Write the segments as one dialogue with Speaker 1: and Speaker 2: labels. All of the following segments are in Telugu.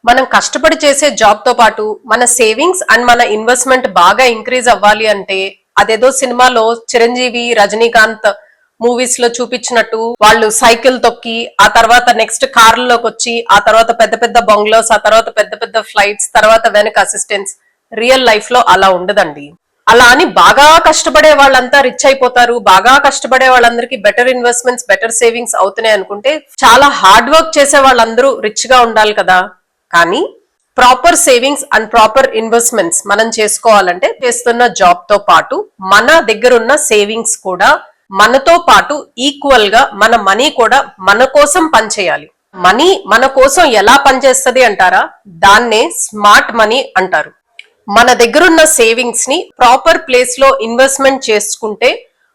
Speaker 1: మనం కష్టపడి చేసే జాబ్ తో పాటు మన సేవింగ్స్ అండ్ మన ఇన్వెస్ట్మెంట్ బాగా ఇంక్రీజ్ అవ్వాలి అంటే అదేదో సినిమాలో చిరంజీవి రజనీకాంత్ మూవీస్ లో చూపించినట్టు వాళ్ళు సైకిల్ తొక్కి ఆ తర్వాత నెక్స్ట్ కార్లోకి వచ్చి ఆ తర్వాత పెద్ద పెద్ద బంగ్లోస్ ఆ తర్వాత పెద్ద పెద్ద ఫ్లైట్స్ తర్వాత వెనక అసిస్టెంట్స్ రియల్ లైఫ్ లో అలా ఉండదండి. అలా అని బాగా కష్టపడే వాళ్ళంతా రిచ్ అయిపోతారు, బాగా కష్టపడే వాళ్ళందరికీ బెటర్ ఇన్వెస్ట్మెంట్స్ బెటర్ సేవింగ్స్ అవుతున్నాయి అనుకుంటే చాలా హార్డ్ వర్క్ చేసే వాళ్ళందరూ రిచ్ గా ఉండాలి కదా. కానీ proper savings and proper investments మనం చేసుకోవాలంటే చేస్తున్న జాబ్ తో పాటు మన దగ్గర ఉన్న సేవింగ్స్ కూడా మనతో పాటు ఈక్వల్ గా మన మనీ కూడా మన కోసం పనిచేయాలి. మనీ మన కోసం ఎలా పనిచేస్తుంది అంటారా, దాన్నే స్మార్ట్ మనీ అంటారు. మన దగ్గరున్న సేవింగ్స్ ని ప్రాపర్ ప్లేస్ లో ఇన్వెస్ట్మెంట్ చేసుకుంటే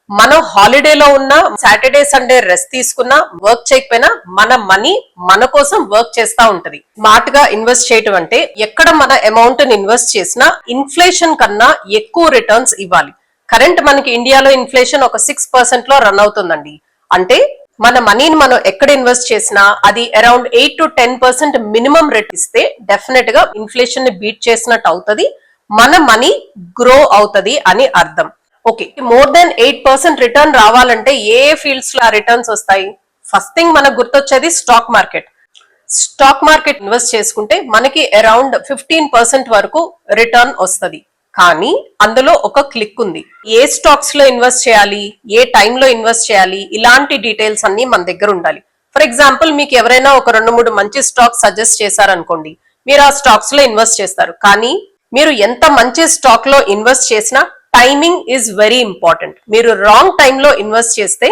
Speaker 1: మనం హాలిడేలో ఉన్నా సాటర్డే సండే రెస్ట్ తీసుకున్నా వర్క్ చేయకపోయినా మన మనీ మన కోసం వర్క్ చేస్తా ఉంటది. స్మార్ట్ గా ఇన్వెస్ట్ చేయటం అంటే ఎక్కడ మన అమౌంట్ ని ఇన్వెస్ట్ చేసినా ఇన్ఫ్లేషన్ కన్నా ఎక్కువ రిటర్న్స్ ఇవ్వాలి. కరెంట్ మనకి ఇండియాలో ఇన్ఫ్లేషన్ ఒక 6% లో రన్ అవుతుందండి. అంటే మన మనీని మనం ఎక్కడ ఇన్వెస్ట్ చేసినా అది అరౌండ్ 8 to 10% మినిమం రేట్ ఇస్తే డెఫినెట్ గా ఇన్ఫ్లేషన్ ని బీట్ చేసినట్టు అవుతుంది, మన మనీ గ్రో అవుతది అని అర్థం. ఓకే, మోర్ దాన్ 8% రిటర్న్ రావాలంటే ఏ ఫీల్డ్స్ లో ఆ రిటర్న్స్ వస్తాయి? ఫస్ట్ థింగ్ మనకు గుర్తొచ్చేది stock market. Stock market invest చేసుకుంటే మనకి అరౌండ్ 15% వరకు రిటర్న్ వస్తుంది. కానీ అందులో ఒక క్లిక్ ఉంది. ఏ స్టాక్స్ లో ఇన్వెస్ట్ చేయాలి, ఏ టైంలో ఇన్వెస్ట్ చేయాలి, ఇలాంటి డీటెయిల్స్ అన్ని మన దగ్గర ఉండాలి. ఫర్ ఎగ్జాంపుల్ మీకు ఎవరైనా ఒక 2-3 మంచి స్టాక్స్ సజెస్ట్ చేశారనుకోండి, మీరు ఆ స్టాక్స్ లో ఇన్వెస్ట్ చేస్తారు. కానీ మీరు ఎంత మంచి స్టాక్ లో ఇన్వెస్ట్ చేసినా టైమింగ్ ఈజ్ వెరీ ఇంపార్టెంట్. మీరు రాంగ్ టైంలో ఇన్వెస్ట్ చేస్తే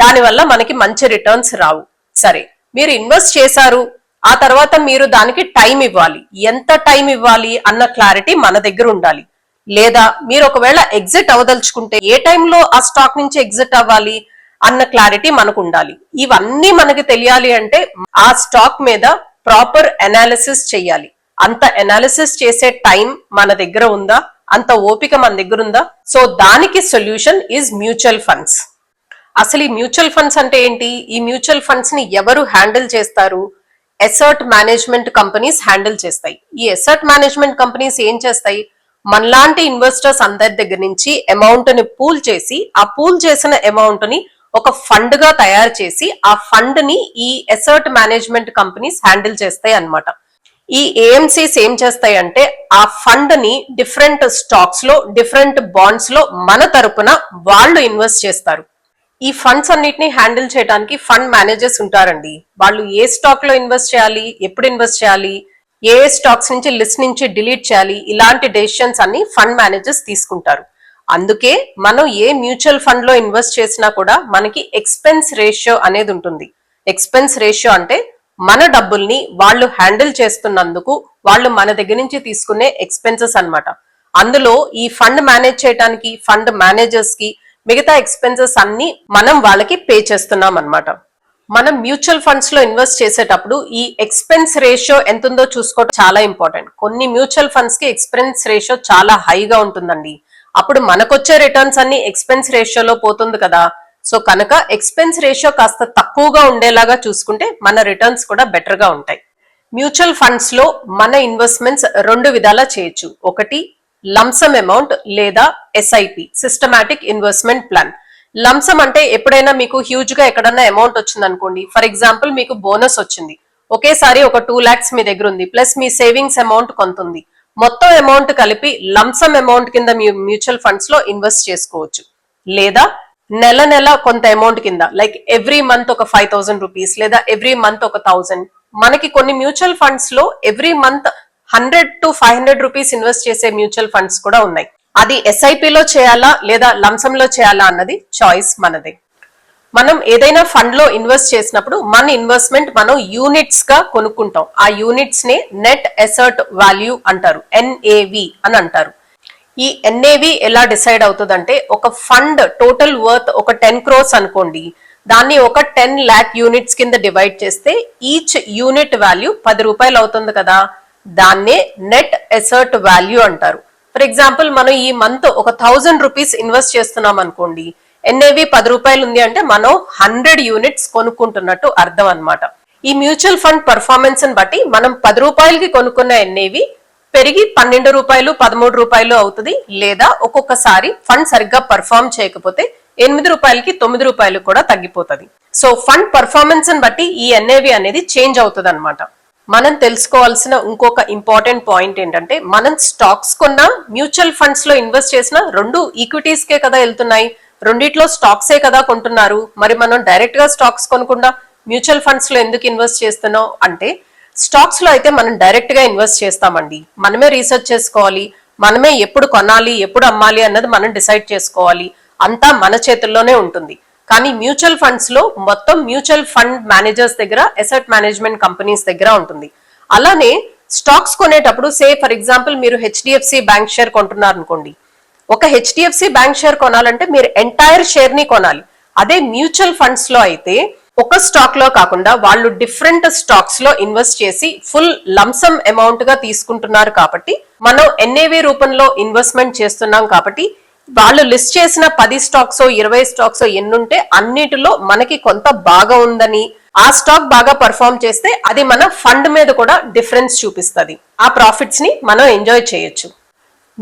Speaker 1: దానివల్ల మనకి మంచి రిటర్న్స్ రావు. సరే, మీరు ఇన్వెస్ట్ చేశారు, ఆ తర్వాత మీరు దానికి టైం ఇవ్వాలి. ఎంత టైం ఇవ్వాలి అన్న క్లారిటీ మన దగ్గర ఉండాలి. లేదా మీరు ఒకవేళ ఎగ్జిట్ అవదలుచుకుంటే ఏ టైంలో ఆ స్టాక్ నుంచి ఎగ్జిట్ అవ్వాలి అన్న క్లారిటీ మనకు ఉండాలి. ఇవన్నీ మనకి తెలియాలి అంటే ఆ స్టాక్ మీద ప్రాపర్ అనాలిసిస్ చెయ్యాలి. అంత అనాలిసిస్ చేసే టైం మన దగ్గర ఉందా, అంత ఓపిక మన దగ్గర ఉందా? సో దానికి సొల్యూషన్ ఈజ్ మ్యూచువల్ ఫండ్స్. అసలు ఈ మ్యూచువల్ ఫండ్స్ అంటే ఏంటి? ఈ మ్యూచువల్ ఫండ్స్ ని ఎవరు హ్యాండిల్ చేస్తారు? అసెట్ మేనేజ్మెంట్ కంపెనీస్ హ్యాండిల్ చేస్తాయి. ఈ అసెట్ మేనేజ్మెంట్ కంపెనీస్ ఏం చేస్తాయి? మనలాంటి ఇన్వెస్టర్స్ అందరి దగ్గర నుంచి అమౌంట్ ని పూల్ చేసి ఆ పూల్ చేసిన అమౌంట్ ని ఒక ఫండ్ గా తయారు చేసి ఆ ఫండ్ ని ఈ అసెట్ మేనేజ్మెంట్ కంపెనీస్ హ్యాండిల్ చేస్తాయి అన్నమాట. ఈ ఏఎంసీస్ ఏం చేస్తాయి అంటే ఆ ఫండ్ ని డిఫరెంట్ స్టాక్స్ లో డిఫరెంట్ బాండ్స్ లో మన తరపున వాళ్ళు ఇన్వెస్ట్ చేస్తారు. ఈ ఫండ్స్ అన్నిటిని హ్యాండిల్ చేయడానికి ఫండ్ మేనేజర్స్ ఉంటారండి. వాళ్ళు ఏ స్టాక్ లో ఇన్వెస్ట్ చేయాలి, ఎప్పుడు ఇన్వెస్ట్ చేయాలి, ఏ స్టాక్స్ నుంచి లిస్ట్ నుంచి డిలీట్ చేయాలి, ఇలాంటి డెసిషన్స్ అన్ని ఫండ్ మేనేజర్స్ తీసుకుంటారు. అందుకే మనం ఏ మ్యూచువల్ ఫండ్ లో ఇన్వెస్ట్ చేసినా కూడా మనకి ఎక్స్పెన్స్ రేషియో అనేది ఉంటుంది. ఎక్స్పెన్స్ రేషియో అంటే మన డబ్బుల్ని వాళ్ళు హ్యాండిల్ చేస్తున్నందుకు వాళ్ళు మన దగ్గర నుంచి తీసుకునే ఎక్స్పెన్సెస్ అన్నమాట. అందులో ఈ ఫండ్ మేనేజ్ చేయడానికి ఫండ్ మేనేజర్స్ కి మిగతా ఎక్స్పెన్సెస్ అన్ని మనం వాళ్ళకి పే చేస్తున్నాం అన్నమాట. మనం మ్యూచువల్ ఫండ్స్ లో ఇన్వెస్ట్ చేసేటప్పుడు ఈ ఎక్స్పెన్స్ రేషియో ఎంత ఉందో చూసుకోవడం చాలా ఇంపార్టెంట్. కొన్ని మ్యూచువల్ ఫండ్స్ కి ఎక్స్పెన్స్ రేషియో చాలా హైగా ఉంటుందండి. అప్పుడు మనకొచ్చే రిటర్న్స్ అన్ని ఎక్స్పెన్స్ రేషియోలో పోతుంది కదా. సో కనుక ఎక్స్పెన్స్ రేషియో కాస్త తక్కువగా ఉండేలాగా చూసుకుంటే మన రిటర్న్స్ కూడా బెటర్ గా ఉంటాయి. మ్యూచువల్ ఫండ్స్ లో మన ఇన్వెస్ట్మెంట్స్ 2 విధాలా చేయొచ్చు. ఒకటి లంసమ్ అమౌంట్ లేదా SIP systematic investment plan. Lump sum అంటే ఎప్పుడైనా మీకు హ్యూజ్ గా ఎక్కడన్నా అమౌంట్ వచ్చింది అనుకోండి, ఫర్ ఎగ్జాంపుల్ మీకు బోనస్ వచ్చింది, ఒకేసారి ఒక 2 lakhs మీ దగ్గర ఉంది, ప్లస్ మీ సేవింగ్స్ అమౌంట్ కొంత ఉంది, మొత్తం అమౌంట్ కలిపి లంసమ్ అమౌంట్ కింద మీ మ్యూచువల్ ఫండ్స్ లో ఇన్వెస్ట్ చేసుకోవచ్చు. లేదా నెల నెల కొంత అమౌంట్ కింద, లైక్ ఎవ్రీ మంత్ ఒక 5,000 రూపీస్ లేదా ఎవ్రీ మంత్ ఒక 1,000. మనకి కొన్ని మ్యూచువల్ ఫండ్స్ లో every month 100 to 500 rupees invest చేసే మ్యూచువల్ ఫండ్స్ కూడా ఉన్నాయి. అది ఎస్ఐపి లో చేయాలా లేదా లంసమ్ లో చేయాలా అన్నది చాయిస్ మనదే. మనం ఏదైనా ఫండ్ లో ఇన్వెస్ట్ చేసినప్పుడు మన ఇన్వెస్ట్మెంట్ మనం యూనిట్స్ గా కొనుక్కుంటాం. ఆ యూనిట్స్ నే నెట్ అసెట్ వాల్యూ అంటారు, ఎన్ఏవి అని అంటారు. ఈ ఎన్ఏవి ఎలా డిసైడ్ అవుతుందంటే ఒక ఫండ్ టోటల్ వర్త్ ఒక 10 crores అనుకోండి, దాన్ని ఒక 10 lakh యూనిట్స్ కింద డివైడ్ చేస్తే ఈచ్ యూనిట్ వాల్యూ 10 రూపాయలు అవుతుంది కదా, దాన్నే నెట్ అసెట్ వాల్యూ అంటారు. ఫర్ ఎగ్జాంపుల్ మనం ఈ మంత్ ఒక 1,000 రూపీస్ ఇన్వెస్ట్ చేస్తున్నాం అనుకోండి, ఎన్ఏవి 10 రూపాయలు ఉంది అంటే మనం 100 యూనిట్స్ కొనుక్కుంటున్నట్టు అర్థం అన్నమాట. ఈ మ్యూచువల్ ఫండ్ పర్ఫార్మెన్స్ ని బట్టి మనం 10 రూపాయలకి కొనుక్కున్న ఎన్ఏవి పెరిగి 12 రూపాయలు 13 రూపాయలు అవుతుంది, లేదా ఒక్కొక్కసారి ఫండ్ సరిగ్గా పర్ఫార్మ్ చేయకపోతే 8 రూపాయలకి 9 రూపాయలు కూడా తగ్గిపోతుంది. సో ఫండ్ పర్ఫార్మెన్స్ ని బట్టి ఈ ఎన్ఏవి అనేది చేంజ్ అవుతుంది అనమాట. మనం తెలుసుకోవాల్సిన ఇంకొక ఇంపార్టెంట్ పాయింట్ ఏంటంటే, మనం స్టాక్స్ కొన్నా మ్యూచువల్ ఫండ్స్ లో ఇన్వెస్ట్ చేసిన రెండు ఈక్విటీస్ కే కదా వెళ్తున్నాయి, రెండిట్లో స్టాక్సే కదా కొంటున్నారు. మరి మనం డైరెక్ట్ గా స్టాక్స్ కొనకుండా మ్యూచువల్ ఫండ్స్ లో ఎందుకు ఇన్వెస్ట్ చేస్తున్నాం అంటే, స్టాక్స్ లో అయితే మనం డైరెక్ట్ గా ఇన్వెస్ట్ చేస్తామండి. మనమే రీసెర్చ్ చేసుకోవాలి, మనమే ఎప్పుడు కొనాలి ఎప్పుడు అమ్మాలి అన్నది మనం డిసైడ్ చేసుకోవాలి, అంతా మన చేతుల్లోనే ఉంటుంది. కానీ మ్యూచువల్ ఫండ్స్ లో మొత్తం మ్యూచువల్ ఫండ్ మేనేజర్స్ దగ్గర, అసెట్ మేనేజ్మెంట్ కంపెనీస్ దగ్గర ఉంటుంది. అలానే స్టాక్స్ కొనేటప్పుడు సే ఫర్ ఎగ్జాంపుల్ మీరు హెచ్డిఎఫ్సి బ్యాంక్ షేర్ కొంటున్నారు అనుకోండి, ఒక హెచ్డిఎఫ్సి బ్యాంక్ షేర్ కొనాలంటే మీరు ఎంటైర్ షేర్ ని కొనాలి. అదే మ్యూచువల్ ఫండ్స్ లో అయితే ఒక స్టాక్ లో కాకుండా వాళ్ళు డిఫరెంట్ స్టాక్స్ లో ఇన్వెస్ట్ చేసి ఫుల్ లంసమ్ అమౌంట్ గా తీసుకుంటున్నారు. కాబట్టి మనం ఎన్ఏవి రూపంలో ఇన్వెస్ట్మెంట్ చేస్తున్నాం. కాబట్టి వాళ్ళు లిస్ట్ చేసిన 10 స్టాక్స్ 20 స్టాక్స్ ఎన్నుంటే అన్నిటిలో మనకి కొంత బాగా ఉందని, ఆ స్టాక్ బాగా పర్ఫార్మ్ చేస్తే అది మన ఫండ్ మీద కూడా డిఫరెన్స్ చూపిస్తుంది. ఆ ప్రాఫిట్స్ ని మనం ఎంజాయ్ చేయొచ్చు.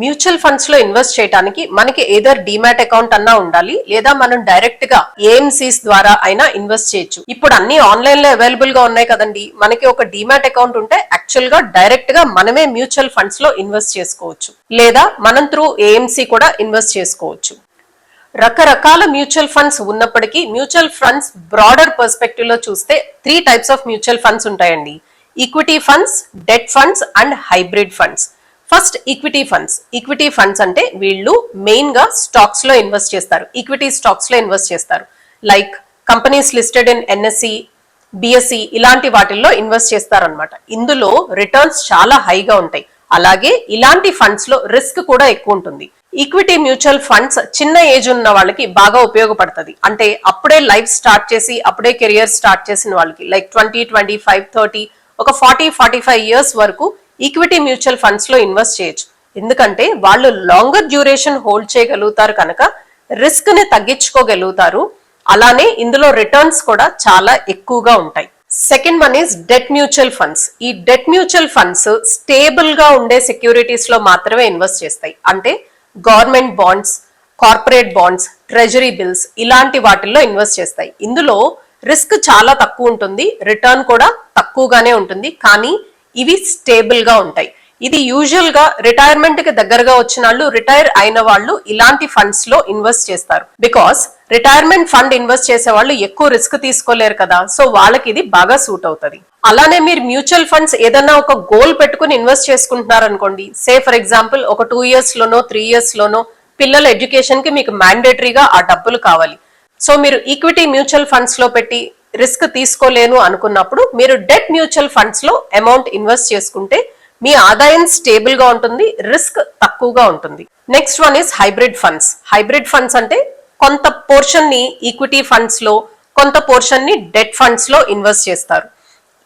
Speaker 1: మ్యూచువల్ ఫండ్స్ లో ఇన్వెస్ట్ చేయడానికి మనకి ఏదర్ డిమాట్ అకౌంట్ అన్నా ఉండాలి, లేదా మనం డైరెక్ట్ గా ఏఎంసీస్ ద్వారా అయినా ఇన్వెస్ట్ చేయొచ్చు. ఇప్పుడు అన్ని ఆన్లైన్ లో అవైలబుల్ గా ఉన్నాయి కదండి. మనకి ఒక డిమాట్ అకౌంట్ ఉంటే యాక్చువల్ గా డైరెక్ట్ గా మనమే మ్యూచువల్ ఫండ్స్ లో ఇన్వెస్ట్ చేసుకోవచ్చు, లేదా మనం త్రూ ఏఎంసీ కూడా ఇన్వెస్ట్ చేసుకోవచ్చు. రకరకాల మ్యూచువల్ ఫండ్స్ ఉన్నప్పటికీ మ్యూచువల్ ఫండ్స్ బ్రాడర్ పర్స్పెక్టివ్ లో చూస్తే 3 టైప్స్ ఆఫ్ మ్యూచువల్ ఫండ్స్ ఉంటాయండి. Equity funds, debt funds and hybrid funds. First equity funds. Equity funds అంటే వీళ్ళు మెయిన్ గా స్టాక్స్ లో ఇన్వెస్ట్ చేస్తారు, ఈక్విటీ స్టాక్స్ లో ఇన్వెస్ట్ చేస్తారు. Like companies listed in NSE, BSE ఇలాంటి వాటిల్లో ఇన్వెస్ట్ చేస్తారనమాట. ఇందులో రిటర్న్స్ చాలా హైగా ఉంటాయి. అలాగే ఇలాంటి ఫండ్స్ లో రిస్క్ కూడా ఎక్కువ ఉంటుంది. ఈక్విటీ మ్యూచువల్ ఫండ్స్ చిన్న ఏజ్ ఉన్న వాళ్ళకి బాగా ఉపయోగపడుతుంది. అంటే అప్పుడే లైఫ్ స్టార్ట్ చేసి అప్పుడే కెరియర్ స్టార్ట్ చేసిన వాళ్ళకి, లైక్ 20, 25, 30 ఒక 40, 45 ఇయర్స్ వరకు ఈక్విటీ మ్యూచువల్ ఫండ్స్ లో ఇన్వెస్ట్ చేయొచ్చు. ఎందుకంటే వాళ్ళు లాంగర్ డ్యూరేషన్ హోల్డ్ చేయగలుగుతారు కనుక రిస్క్ ని తగ్గించుకోగలుగుతారు. అలానే ఇందులో రిటర్న్స్ కూడా చాలా ఎక్కువగా ఉంటాయి. Second one is debt mutual funds. ఈ డెట్ మ్యూచువల్ ఫండ్స్ స్టేబుల్ గా ఉండే సెక్యూరిటీస్ లో మాత్రమే ఇన్వెస్ట్ చేస్తాయి. అంటే government bonds, corporate bonds, treasury bills ఇలాంటి వాటిల్లో ఇన్వెస్ట్ చేస్తాయి. ఇందులో రిస్క్ చాలా తక్కువ ఉంటుంది, రిటర్న్ కూడా తక్కువగానే ఉంటుంది, కానీ ఇవి స్టేబుల్ గా ఉంటాయి. ఇది యూజువల్ గా రిటైర్మెంట్ కి దగ్గరగా వచ్చిన వాళ్ళు, రిటైర్ అయిన వాళ్ళు ఇలాంటి ఫండ్స్ లో ఇన్వెస్ట్ చేస్తారు. బికాస్ రిటైర్మెంట్ ఫండ్ ఇన్వెస్ట్ చేసే వాళ్ళు ఎక్కువ రిస్క్ తీసుకోలేరు కదా, సో వాళ్ళకి ఇది బాగా సూట్ అవుతుంది. అలానే మీరు మ్యూచువల్ ఫండ్స్ ఏదైనా ఒక గోల్ పెట్టుకుని ఇన్వెస్ట్ చేసుకుంటున్నారు అనుకోండి, సే ఫర్ ఎగ్జాంపుల్ ఒక 2 ఇయర్స్ లోనో 3 ఇయర్స్ లోనో పిల్లల ఎడ్యుకేషన్ కి మీకు మ్యాండేటరీగా ఆ డబ్బులు కావాలి. సో మీరు ఈక్విటీ మ్యూచువల్ ఫండ్స్ లో పెట్టి రిస్క్ తీసుకోలేను అనుకున్నప్పుడు మీరు డెట్ మ్యూచువల్ ఫండ్స్ లో అమౌంట్ ఇన్వెస్ట్ చేసుకుంటే మీ ఆదాయం స్టేబుల్ గా ఉంటుంది, రిస్క్ తక్కువగా ఉంటుంది. Next one is hybrid funds. Hybrid funds అంటే కొంత పోర్షన్ ని ఈక్విటీ ఫండ్స్ లో, కొంత పోర్షన్ ని డెట్ ఫండ్స్ లో ఇన్వెస్ట్ చేస్తారు.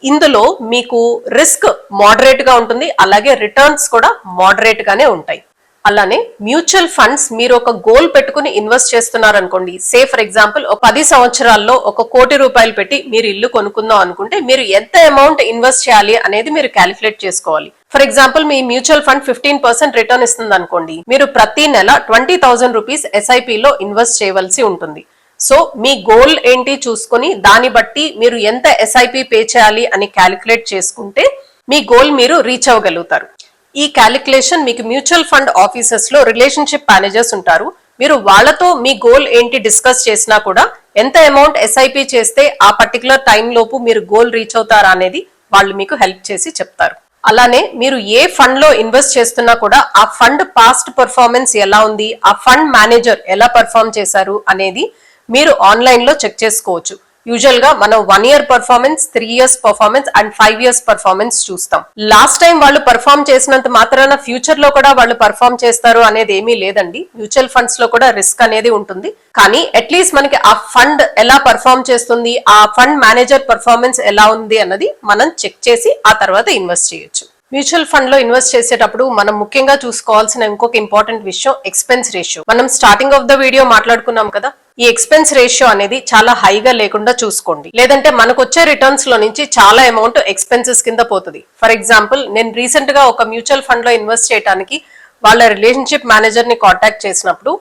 Speaker 1: ఇందులో మీకు రిస్క్ మోడరేట్ గా ఉంటుంది, అలాగే రిటర్న్స్ కూడా మోడరేట్ గానే ఉంటాయి. అలానే మ్యూచువల్ ఫండ్స్ మీరు ఒక గోల్ పెట్టుకుని ఇన్వెస్ట్ చేస్తున్నారు అనుకోండి, సే ఫర్ ఎగ్జాంపుల్ 10 సంవత్సరాల్లో 1 కోటి రూపాయలు పెట్టి మీరు ఇల్లు కొనుక్కుందాం అనుకుంటే మీరు ఎంత అమౌంట్ ఇన్వెస్ట్ చేయాలి అనేది మీరు క్యాలిక్యులేట్ చేసుకోవాలి. For example me mutual fund 15% return ఇస్తుంది అనుకోండి, మీరు ప్రతి నెల 20,000 రూపీస్ ఎస్ఐపి లో ఇన్వెస్ట్ చేయవలసి ఉంటుంది. సో మీ గోల్ ఏంటి చూసుకొని దాన్ని బట్టి మీరు ఎంత ఎస్ఐపి పే చేయాలి అని క్యాలిక్యులేట్ చేసుకుంటే మీ గోల్ మీరు రీచ్ అవ్వగలుగుతారు. ఈ క్యాలిక్యులేషన్ మీకు మ్యూచువల్ ఫండ్ ఆఫీసెస్ లో రిలేషన్షిప్ మేనేజర్స్ ఉంటారు. మీరు వాళ్ళతో మీ గోల్ ఏంటి డిస్కస్ చేసినా కూడా ఎంత అమౌంట్ ఎస్ఐపి చేస్తే ఆ పర్టికులర్ టైం లోపు మీరు గోల్ రీచ్ అవుతారా అనేది వాళ్ళు మీకు హెల్ప్ చేసి చెప్తారు. అలానే మీరు ఏ ఫండ్ లో ఇన్వెస్ట్ చేస్తున్నా కూడా ఆ ఫండ్ పాస్ట్ పర్ఫార్మెన్స్ ఎలా ఉంది, ఆ ఫండ్ మేనేజర్ ఎలా పర్ఫార్మ్ చేశారు అనేది మీరు ఆన్లైన్ లో చెక్ చేసుకోవచ్చు. యూజువల్ గా మనం 1 year performance, 3 years performance and 5 years performance చూస్తాం. లాస్ట్ టైం వాళ్ళు పర్ఫార్మ్ చేసినంత మాత్రాన ఫ్యూచర్ లో కూడా వాళ్ళు పర్ఫార్మ్ చేస్తారు అనేది ఏమీ లేదండి. మ్యూచువల్ ఫండ్స్ లో కూడా రిస్క్ అనేది ఉంటుంది, కానీ అట్లీస్ట్ మనకి ఆ ఫండ్ ఎలా పర్ఫార్మ్ చేస్తుంది, ఆ ఫండ్ మేనేజర్ పర్ఫార్మెన్స్ ఎలా ఉంది అన్నది మనం చెక్ చేసి ఆ తర్వాత ఇన్వెస్ట్ చేయొచ్చు. మ్యూచువల్ ఫండ్ లో ఇన్వెస్ట్ చేసేటప్పుడు మనం ముఖ్యంగా చూసుకోవాల్సిన ఇంకొక ఇంపార్టెంట్ విషయం ఎక్స్పెన్స్ రేషియో. మనం స్టార్టింగ్ ఆఫ్ ద వీడియో మాట్లాడుకున్నాం కదా, ఈ ఎక్స్పెన్స్ రేషియో అనేది చాలా హైగా లేకుండా చూసుకోండి. లేదంటే మనకు వచ్చే రిటర్న్స్ లో నుంచి చాలా అమౌంట్ ఎక్స్పెన్సెస్ కింద పోతుంది. ఫర్ ఎగ్జాంపుల్, నేను రీసెంట్ గా ఒక మ్యూచువల్ ఫండ్ లో ఇన్వెస్ట్ చేయడానికి వాళ్ళ రిలేషన్షిప్ మేనేజర్ ని కాంటాక్ట్ చేసినప్పుడు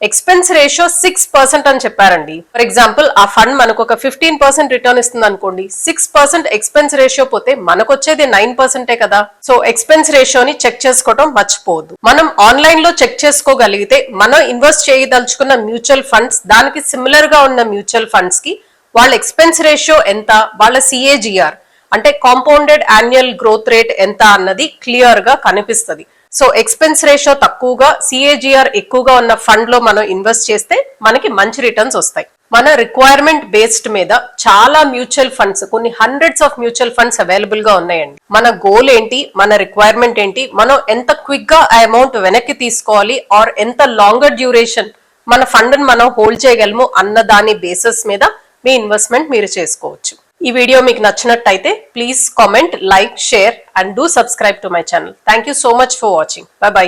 Speaker 1: ఎక్స్పెన్స్ రేషియో 6% అని చెప్పారండి. ఫర్ ఎగ్జాంపుల్, ఆ ఫండ్ మనకు ఒక 15% రిటర్న్ ఇస్తుంది అనుకోండి, 6% ఎక్స్పెన్స్ రేషియో పోతే మనకు వచ్చేది 9% కదా. సో ఎక్స్పెన్స్ రేషియోని చెక్ చేసుకోవడం మర్చిపోవద్దు. మనం ఆన్లైన్ లో చెక్ చేసుకోగలిగితే మనం ఇన్వెస్ట్ చేయదలుచుకున్న మ్యూచువల్ ఫండ్స్, దానికి సిమిలర్ గా ఉన్న మ్యూచువల్ ఫండ్స్ కి వాళ్ళ ఎక్స్పెన్స్ రేషియో ఎంత, వాళ్ళ సిఏజిఆర్ అంటే కాంపౌండెడ్ యాన్యువల్ గ్రోత్ రేట్ ఎంత అన్నది క్లియర్ గా కనిపిస్తుంది. సో ఎక్స్పెన్స్ రేషియో తక్కువగా, సిఏజిఆర్ ఎక్కువగా ఉన్న ఫండ్ లో మనం ఇన్వెస్ట్ చేస్తే మనకి మంచి రిటర్న్స్ వస్తాయి. మన రిక్వైర్మెంట్ బేస్డ్ మీద చాలా మ్యూచువల్ ఫండ్స్, కొన్ని hundreds of mutual funds available గా ఉన్నాయండి. మన గోల్ ఏంటి, మన రిక్వైర్మెంట్ ఏంటి, మనం ఎంత క్విక్ గా ఆ అమౌంట్ వెనక్కి తీసుకోవాలి, ఆర్ ఎంత లాంగర్ డ్యూరేషన్ మన ఫండ్ మనం హోల్డ్ చేయగలము అన్న దాని బేసిస్ మీద మీ ఇన్వెస్ట్మెంట్ మీరు చేసుకోవచ్చు. ఈ వీడియో మీకు నచ్చినట్టయితే please comment, like, share and do subscribe to my channel. Thank you so much for watching. By by.